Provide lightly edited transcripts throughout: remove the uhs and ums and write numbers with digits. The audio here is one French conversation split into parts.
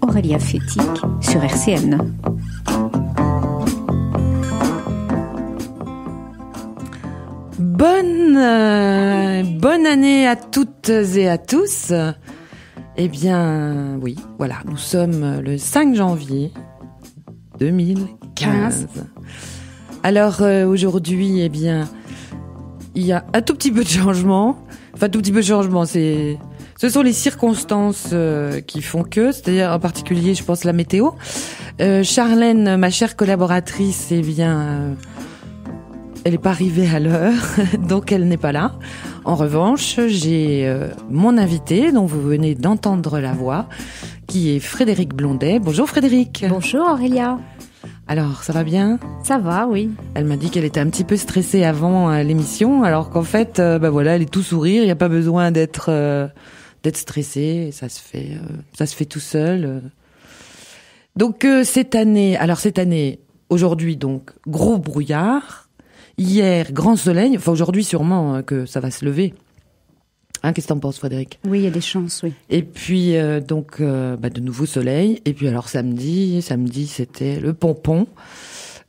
Aurélia Fétic sur RCN. Bonne année à toutes et à tous. Eh bien, oui, voilà, nous sommes le 5 janvier 2015. Alors aujourd'hui, eh bien, il y a un tout petit peu de changement. Enfin, tout petit peu de changement, ce sont les circonstances qui font que, c'est-à-dire en particulier, je pense, la météo. Charlène, ma chère collaboratrice, eh bien, elle n'est pas arrivée à l'heure, donc elle n'est pas là. En revanche, j'ai mon invité, dont vous venez d'entendre la voix, qui est Frédérique Blondet. Bonjour Frédérique. Bonjour Aurélia. Alors, ça va bien ? Ça va, oui. Elle m'a dit qu'elle était un petit peu stressée avant l'émission, alors qu'en fait, voilà, elle est tout sourire, il n'y a pas besoin d'être stressée, ça se fait tout seul. Donc cette année, aujourd'hui donc, gros brouillard, hier, grand soleil, enfin aujourd'hui sûrement que ça va se lever. Hein, qu'est-ce que t'en penses, Frédéric ? Oui, il y a des chances, oui. Et puis de nouveau soleil. Et puis alors samedi, c'était le pompon.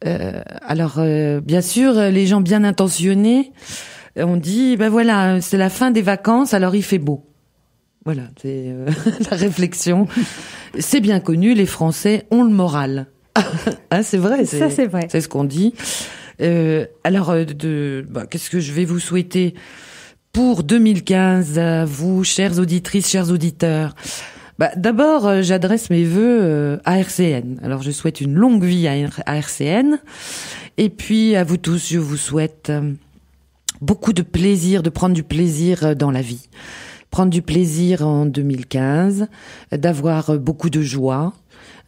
Bien sûr, les gens bien intentionnés ont dit, voilà, c'est la fin des vacances, alors il fait beau. Voilà, c'est la réflexion. C'est bien connu, les Français ont le moral. Hein, c'est vrai. Ça, c'est vrai. C'est ce qu'on dit. Qu'est-ce que je vais vous souhaiter pour 2015, à vous, chères auditrices, chers auditeurs? D'abord, j'adresse mes vœux à RCN. Alors, je souhaite une longue vie à RCN. Et puis, à vous tous, je vous souhaite beaucoup de plaisir, de prendre du plaisir dans la vie. Prendre du plaisir en 2015, d'avoir beaucoup de joie,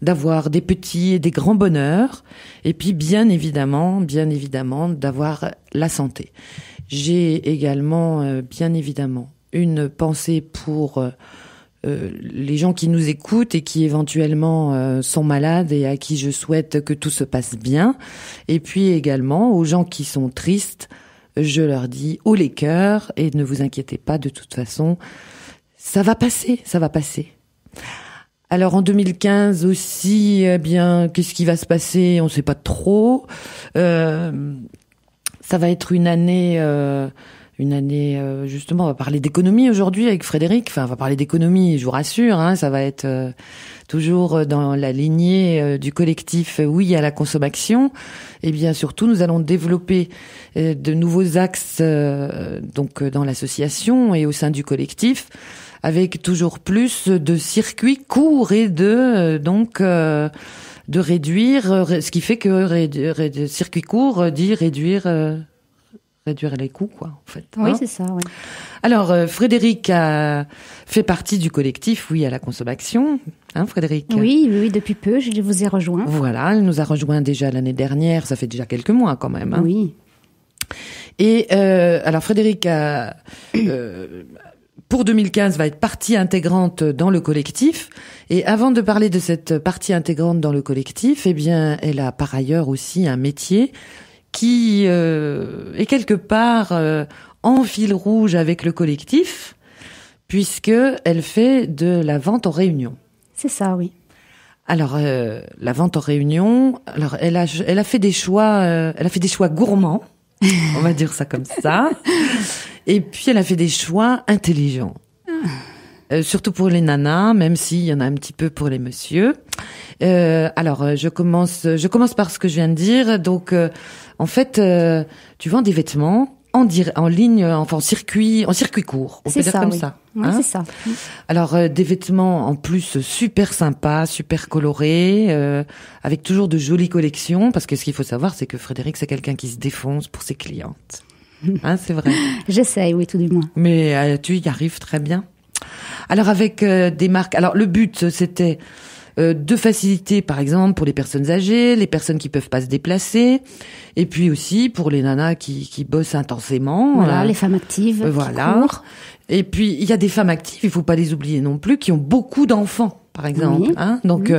d'avoir des petits et des grands bonheurs, et puis bien évidemment, d'avoir la santé. J'ai également, bien évidemment, une pensée pour les gens qui nous écoutent et qui éventuellement sont malades et à qui je souhaite que tout se passe bien. Et puis également aux gens qui sont tristes, je leur dis haut les cœurs et ne vous inquiétez pas, de toute façon, ça va passer. Alors en 2015 aussi, eh bien, qu'est-ce qui va se passer ? On ne sait pas trop. Ça va être une année justement, on va parler d'économie aujourd'hui avec Frédéric. Enfin, on va parler d'économie, je vous rassure, hein, ça va être toujours dans la lignée du collectif Oui à la consommation. Et bien surtout, nous allons développer de nouveaux axes donc dans l'association et au sein du collectif, avec toujours plus de circuits courts et de réduire, ce qui fait que circuit court dit réduire les coûts, quoi, en fait. Oui, hein. c'est ça, oui. Alors, Frédéric a fait partie du collectif Oui à la consommation, hein, Frédéric ? Oui, depuis peu, je vous ai rejoint. Voilà, elle nous a rejoint déjà l'année dernière, ça fait déjà quelques mois quand même. Hein. Oui. Et alors, Frédéric a... pour 2015, va être partie intégrante dans le collectif. Et avant de parler de cette partie intégrante dans le collectif, eh bien, elle a par ailleurs aussi un métier qui est quelque part en fil rouge avec le collectif, puisque elle fait de la vente en réunion. C'est ça, oui. Alors, la vente en réunion, alors elle a fait des choix, gourmands, on va dire ça comme ça. Et puis, elle a fait des choix intelligents. Surtout pour les nanas, même s'il y en a un petit peu pour les messieurs. Alors, je commence par ce que je viens de dire. Donc, en fait, tu vends des vêtements en ligne, enfin en circuit court. On peut dire comme ça. Oui, hein, c'est ça. Alors, des vêtements en plus super sympas, super colorés, avec toujours de jolies collections. Parce que ce qu'il faut savoir, c'est que Frédéric, c'est quelqu'un qui se défonce pour ses clientes. Hein, c'est vrai. J'essaye, oui, tout du moins. Mais tu y arrives très bien. Alors avec des marques. Alors le but c'était de faciliter, par exemple, pour les personnes âgées, les personnes qui peuvent pas se déplacer, et puis aussi pour les nanas qui bossent intensément. Voilà, les femmes actives. Voilà. Qui courent. Et puis il y a des femmes actives, il faut pas les oublier non plus, qui ont beaucoup d'enfants, par exemple. Oui. Hein. Donc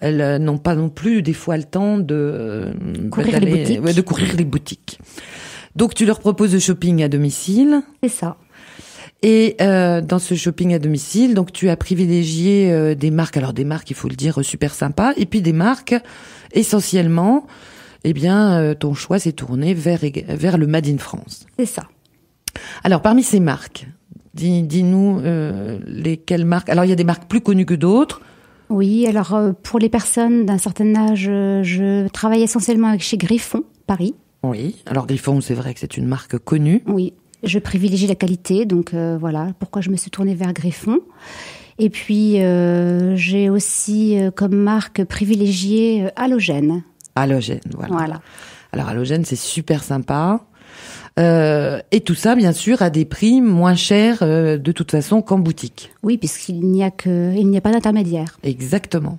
elles n'ont pas non plus des fois le temps de courir les boutiques. Donc tu leur proposes le shopping à domicile. C'est ça. Et dans ce shopping à domicile, donc tu as privilégié des marques, alors des marques, il faut le dire, super sympas, et puis des marques essentiellement, eh bien, ton choix s'est tourné vers le Made in France. C'est ça. Alors, parmi ces marques, dis-nous lesquelles marques. Alors, il y a des marques plus connues que d'autres. Oui, alors pour les personnes d'un certain âge, je travaille essentiellement chez Griffon, Paris. Oui, alors Griffon, c'est vrai que c'est une marque connue. Oui, je privilégie la qualité, donc voilà pourquoi je me suis tournée vers Griffon. Et puis, j'ai aussi comme marque privilégiée Halogène. Halogène, voilà. Alors, Halogène, c'est super sympa. Et tout ça, bien sûr, à des prix moins chers de toute façon qu'en boutique. Oui, puisqu'il n'y a pas d'intermédiaire. Exactement.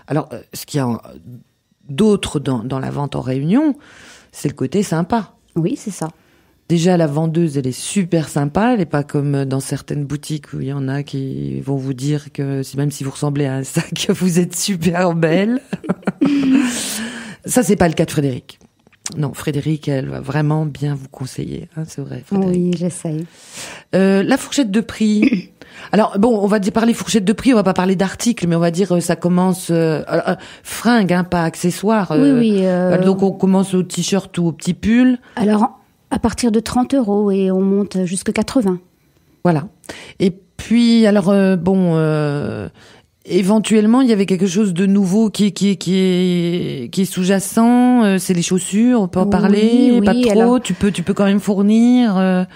Alors, ce qu'il y a d'autre dans la vente en réunion, c'est le côté sympa. Oui, c'est ça. Déjà, la vendeuse, elle est super sympa. Elle n'est pas comme dans certaines boutiques où il y en a qui vont vous dire que même si vous ressemblez à un sac, vous êtes super belle. Ça, c'est pas le cas de Frédéric. Non, Frédéric, elle va vraiment bien vous conseiller. Hein, c'est vrai, Frédéric. Oui, j'essaye. La fourchette de prix. Alors, bon, on va parler fourchette de prix, on va pas parler d'articles, mais on va dire ça commence... fringues, hein, pas accessoires. Oui. Donc, on commence au t-shirt ou au petit pull. Alors, à partir de 30 € et on monte jusqu'à 80. Voilà. Et puis, alors, éventuellement, il y avait quelque chose de nouveau qui est sous-jacent. C'est les chaussures. On peut en parler. Oui, pas trop. Alors, tu peux quand même fournir.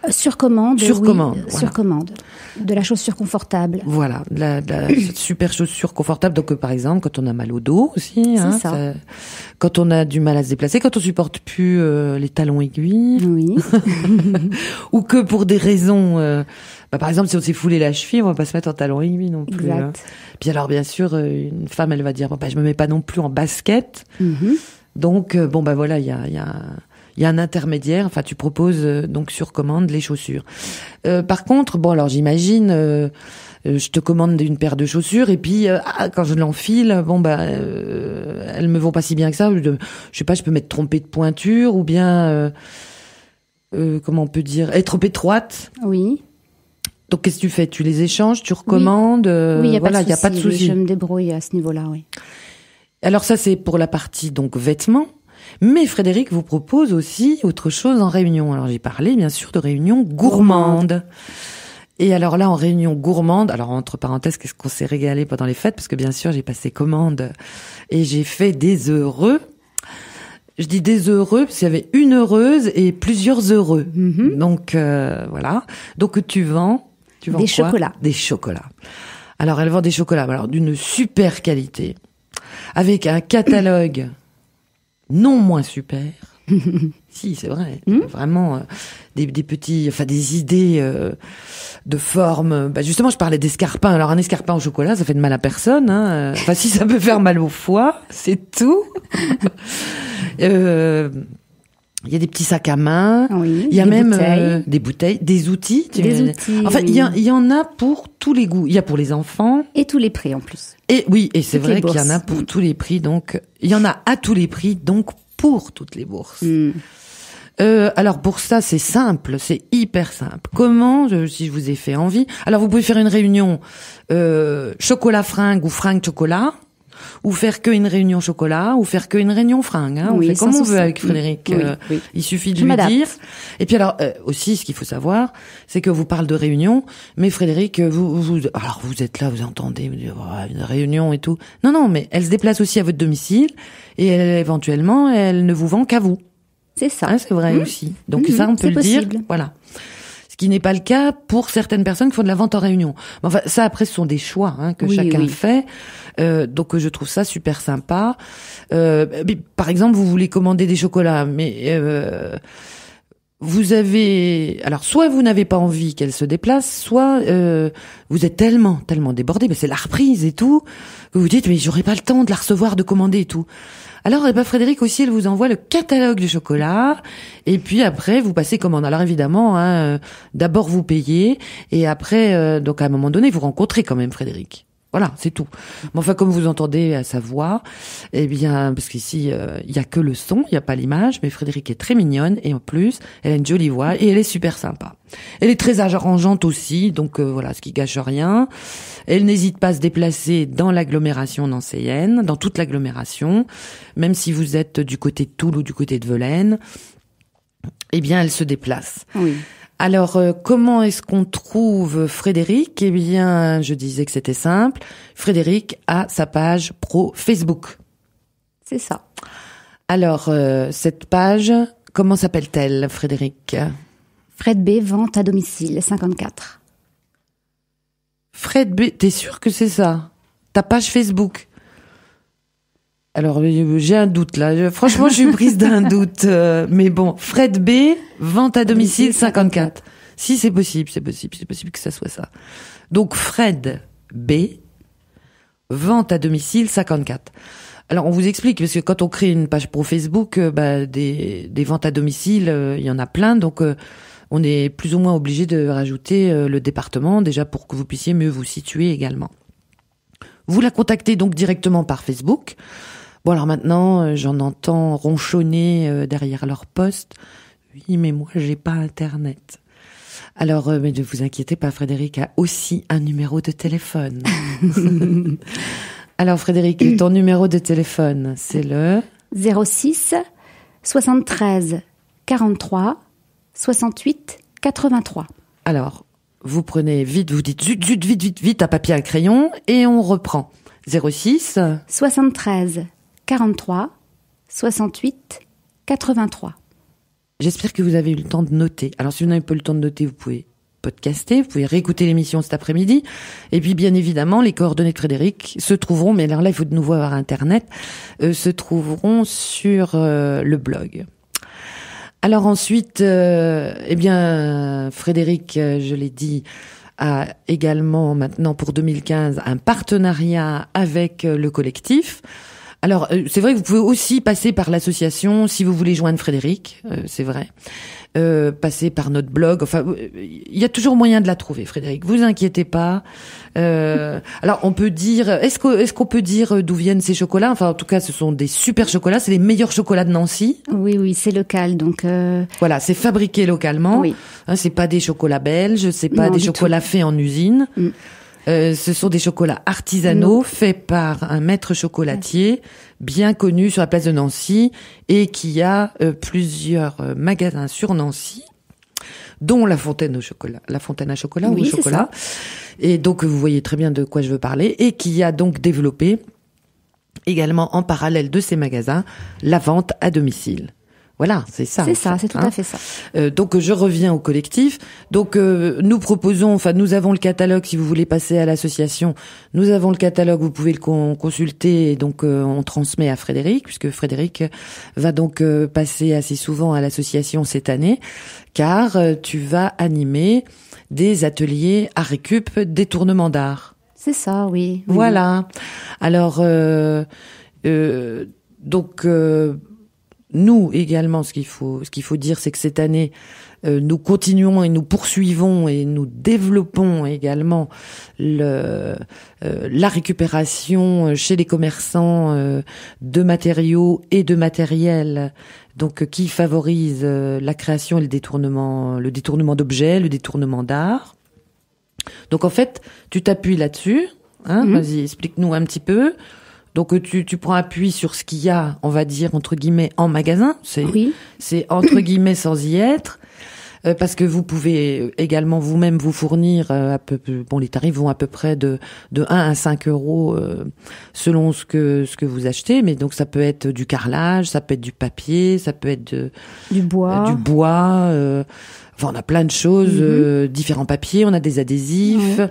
Sur commande. Sur oui, commande. Voilà. Sur commande. De la chaussure confortable. Voilà, de la super chaussure confortable. Donc, par exemple, quand on a mal au dos aussi, c'est ça. Quand on a du mal à se déplacer, quand on supporte plus les talons aiguilles, oui, ou que pour des raisons, par exemple, si on s'est foulé la cheville, on va pas se mettre en talons aiguilles non plus. Exact. Hein. Puis alors, bien sûr, une femme, elle va dire, je me mets pas non plus en basket. Mm-hmm. Donc, voilà, il y a un intermédiaire. Enfin, tu proposes donc sur commande les chaussures. Par contre, alors j'imagine, je te commande une paire de chaussures et puis quand je l'enfile, elles me vont pas si bien que ça. Je sais pas, je peux m'être trompée de pointure ou bien comment on peut dire, être trop étroite. Oui. Donc qu'est-ce que tu fais? Tu les échanges, tu recommandes. Oui, il y a pas de souci. Je me débrouille à ce niveau-là, oui. Alors ça, c'est pour la partie donc vêtements. Mais Frédéric vous propose aussi autre chose en réunion. Alors j'ai parlé bien sûr de réunion gourmande. Et alors là, en réunion gourmande, alors entre parenthèses, qu'est-ce qu'on s'est régalé pendant les fêtes, parce que bien sûr j'ai passé commande et j'ai fait des heureux. Je dis des heureux parce qu'il y avait une heureuse et plusieurs heureux. Mm-hmm. Donc voilà. Donc tu vends des quoi? chocolats. Des chocolats. Alors elle vend des chocolats, alors d'une super qualité, avec un catalogue non moins super. Si, c'est vrai. Vraiment des petits, des idées de forme. Justement, je parlais d'escarpin. Alors un escarpin au chocolat, ça fait de mal à personne. Hein. Si ça peut faire mal au foie, c'est tout. Il y a des petits sacs à main. Oui, il y a même bouteilles. des bouteilles, des outils. Enfin, oui. il y en a pour tous les goûts. Il y a pour les enfants. Et tous les prix en plus. Et oui, et c'est Toutes vrai les qu'il y en a bourses. pour tous les prix. Donc, il y en a à tous les prix. Donc, pour toutes les bourses. Alors pour ça, c'est simple, c'est hyper simple. Comment, si je vous ai fait envie, alors vous pouvez faire une réunion chocolat fringue ou fringue chocolat, ou faire que une réunion chocolat, ou faire que une réunion fringue. Hein. Oui, on fait comme sans on veut souci. avec Frédéric. Oui. Il suffit de Je lui m'adapte. dire. Et puis alors aussi, ce qu'il faut savoir, c'est que vous parlez de réunion, mais Frédéric, vous êtes là, vous entendez, vous dites, une réunion et tout. Non, mais elle se déplace aussi à votre domicile et éventuellement, elle ne vous vend qu'à vous. C'est ça. Hein, c'est vrai aussi. Donc ça, on peut c'est le possible. dire. Voilà. Ce qui n'est pas le cas pour certaines personnes qui font de la vente en réunion. Mais enfin, ça, après, ce sont des choix que chacun fait. Donc, je trouve ça super sympa. Mais, par exemple, vous voulez commander des chocolats, mais vous avez... Alors, soit vous n'avez pas envie qu'elle se déplace, soit vous êtes tellement débordé, mais c'est la reprise et tout, que vous dites, mais j'aurai pas le temps de la recevoir, de commander et tout. Alors, Frédéric aussi, elle vous envoie le catalogue du chocolat, et puis après, vous passez commande. Alors évidemment, d'abord vous payez, et après, donc à un moment donné, vous rencontrez quand même Frédéric. Voilà, c'est tout. Mais enfin, comme vous entendez à sa voix, eh bien, parce qu'ici, il y a que le son, il y a pas l'image, mais Frédéric est très mignonne et en plus, elle a une jolie voix et elle est super sympa. Elle est très arrangeante aussi, donc voilà, ce qui gâche rien. Elle n'hésite pas à se déplacer dans l'agglomération nancéienne, dans toute l'agglomération, même si vous êtes du côté de Toul ou du côté de Velaines, eh bien, elle se déplace. Oui. Alors, comment est-ce qu'on trouve Frédéric ? Eh bien, je disais que c'était simple. Frédéric a sa page pro Facebook. C'est ça. Alors, cette page, comment s'appelle-t-elle, Frédéric ? Fred B, vente à domicile, 54. Fred B, t'es sûr que c'est ça ? Ta page Facebook ? Alors, j'ai un doute là. Franchement, je suis prise d'un doute. Mais bon, Fred B, vente à domicile 54. Si, c'est possible que ça soit ça. Donc, Fred B, vente à domicile 54. Alors, on vous explique, parce que quand on crée une page pro Facebook, des ventes à domicile, il y en a plein. Donc, on est plus ou moins obligé de rajouter le département, déjà pour que vous puissiez mieux vous situer également. Vous la contactez donc directement par Facebook. Bon, alors maintenant, j'en entends ronchonner derrière leur poste. Oui, mais moi, j'ai pas Internet. Alors, mais ne vous inquiétez pas, Frédéric a aussi un numéro de téléphone. Alors, Frédéric, ton numéro de téléphone, c'est le 06 73 43 68 83. Alors, vous prenez vite, vous dites vite, un papier, un crayon, et on reprend. 06 73 43 68 83. J'espère que vous avez eu le temps de noter. Alors, si vous n'avez pas eu le temps de noter, vous pouvez podcaster, vous pouvez réécouter l'émission cet après-midi. Et puis, bien évidemment, les coordonnées de Frédéric se trouveront, mais alors là, il faut de nouveau avoir Internet, se trouveront sur le blog. Alors ensuite, eh bien, Frédéric, je l'ai dit, a également maintenant pour 2015 un partenariat avec le collectif. Alors, c'est vrai que vous pouvez aussi passer par l'association si vous voulez joindre Frédéric, c'est vrai. Passer par notre blog. Enfin, il y a toujours moyen de la trouver, Frédéric. Vous inquiétez pas. Alors, on peut dire, est-ce qu'on peut dire d'où viennent ces chocolats ? Enfin, en tout cas, ce sont des super chocolats. C'est les meilleurs chocolats de Nancy. Oui, c'est local, donc. Voilà, c'est fabriqué localement. Oui. Hein, c'est pas des chocolats belges, c'est pas des chocolats faits en usine. Ce sont des chocolats artisanaux faits par un maître chocolatier bien connu sur la place de Nancy et qui a plusieurs magasins sur Nancy, dont la Fontaine à chocolat ou au chocolat. Et donc vous voyez très bien de quoi je veux parler, et qui a donc développé également en parallèle de ces magasins la vente à domicile. Voilà, c'est ça. C'est ça, c'est tout à fait ça. Donc je reviens au collectif. Donc nous proposons, enfin nous avons le catalogue, si vous voulez passer à l'association, nous avons le catalogue, vous pouvez le consulter, et donc on transmet à Frédéric, puisque Frédéric va donc passer assez souvent à l'association cette année, car tu vas animer des ateliers à récup détournement d'art. C'est ça, oui. Voilà. Alors donc nous également, ce qu'il faut dire, c'est que cette année, nous continuons et nous poursuivons et nous développons également la récupération chez les commerçants de matériaux et de matériel, donc qui favorise la création et le détournement d'objets, le détournement d'art. Donc en fait, tu t'appuies là-dessus. Hein, Vas-y, explique-nous un petit peu. Donc tu prends appui sur ce qu'il y a, on va dire entre guillemets en magasin, c'est entre guillemets sans y être, parce que vous pouvez également vous-même vous fournir les tarifs vont à peu près de 1 à 5 euros selon ce que vous achetez, mais donc ça peut être du carrelage, ça peut être du papier, ça peut être du bois, enfin on a plein de choses, différents papiers, on a des adhésifs,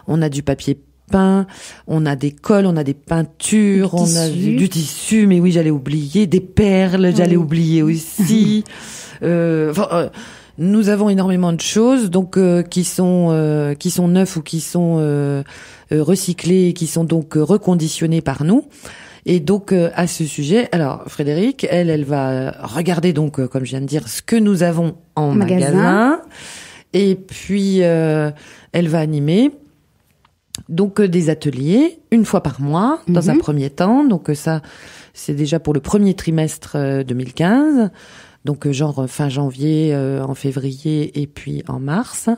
on a du papier peint, on a des colles, on a des peintures, on a du tissu, mais oui, j'allais oublier, des perles, j'allais oublier aussi. Nous avons énormément de choses, donc qui sont neufs ou qui sont recyclés, qui sont donc reconditionnées par nous. Et donc à ce sujet, alors Frédéric, elle va regarder donc, comme je viens de dire, ce que nous avons en magasin, et puis elle va animer. Donc des ateliers une fois par mois dans un premier temps. Donc ça, c'est déjà pour le premier trimestre 2015. Donc genre fin janvier, en février et puis en mars.